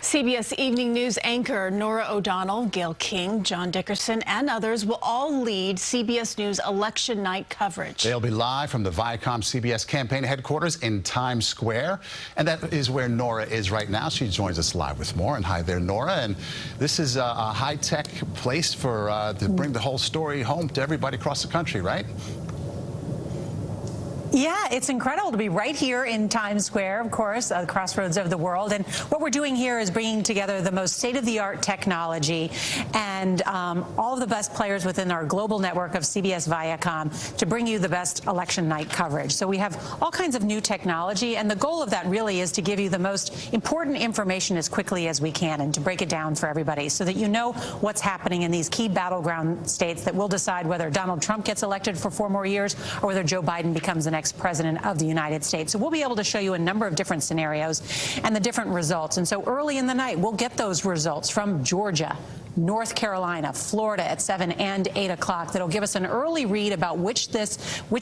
CBS Evening News anchor Norah O'Donnell, Gayle King, John Dickerson, and others will all lead CBS News election night coverage. They'll be live from the Viacom CBS campaign headquarters in Times Square. And that is where Norah is right now. She joins us live with more. And hi there, Norah. And this is a high-tech place for to bring the whole story home to everybody across the country, right? Yeah, it's incredible to be right here in Times Square, of course, the crossroads of the world. And what we're doing here is bringing together the most state-of-the-art technology and all of the best players within our global network of CBS Viacom to bring you the best election night coverage. So we have all kinds of new technology, and the goal of that really is to give you the most important information as quickly as we can and to break it down for everybody so that you know what's happening in these key battleground states that will decide whether Donald Trump gets elected for 4 more years or whether Joe Biden becomes the next president of the United States. So we'll be able to show you a number of different scenarios and the different results. And so early in the night, we'll get those results from Georgia, North Carolina, Florida at 7 and 8 o'clock. That'll give us an early read about which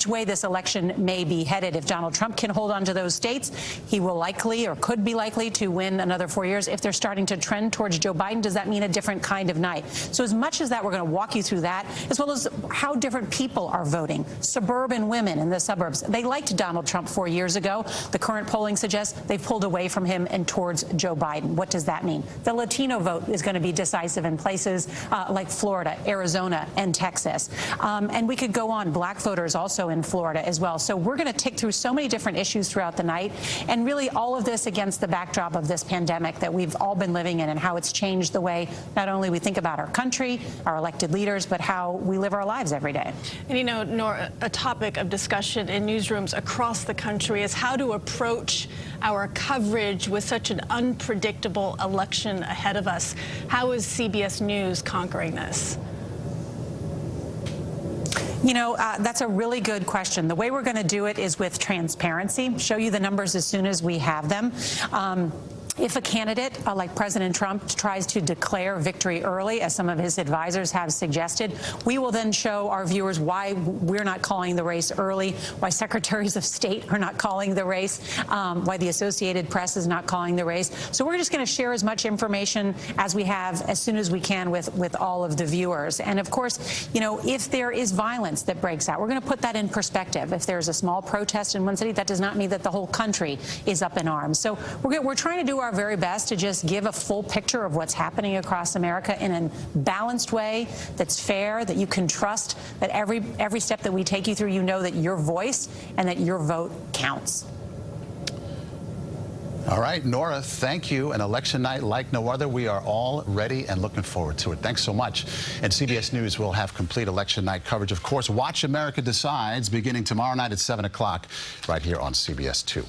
way this election may be headed. If Donald Trump can hold on to those states, he will likely or could be likely to win another 4 years. If they're starting to trend towards Joe Biden, does that mean a different kind of night? So as much as that, we're going to walk you through that, as well as how different people are voting. Suburban women in the suburbs, they liked Donald Trump 4 years ago. The current polling suggests they've pulled away from him and towards Joe Biden. What does that mean? The Latino vote is going to be decisive in places like Florida, Arizona, and Texas. And we could go on. Black voters also in Florida as well. So we're going to tick through so many different issues throughout the night, and really all of this against the backdrop of this pandemic that we've all been living in and how it's changed the way not only we think about our country, our elected leaders, but how we live our lives every day. And you know, Nora, a topic of discussion in newsrooms across the country is how to approach our coverage with such an unpredictable election ahead of us. How is CBS News conquering this? You know, that's a really good question. The way we're going to do it is with transparency, show you the numbers as soon as we have them. If a candidate like President Trump tries to declare victory early, as some of his advisors have suggested, we will then show our viewers why we're not calling the race early, why secretaries of state are not calling the race, why the Associated Press is not calling the race. So we're just going to share as much information as we have as soon as we can with all of the viewers. And of course, you know, if there is violence that breaks out, we're going to put that in perspective. If there's a small protest in one city, that does not mean that the whole country is up in arms. So we're trying to do our very best to just give a full picture of what's happening across America in a balanced way that's fair, that you can trust, that every step that we take you through, you know that your voice and that your vote counts. All right, Norah, thank you. An election night like no other. We are all ready and looking forward to it. Thanks so much. And CBS News will have complete election night coverage. Of course, Watch America Decides beginning tomorrow night at 7 o'clock right here on CBS 2.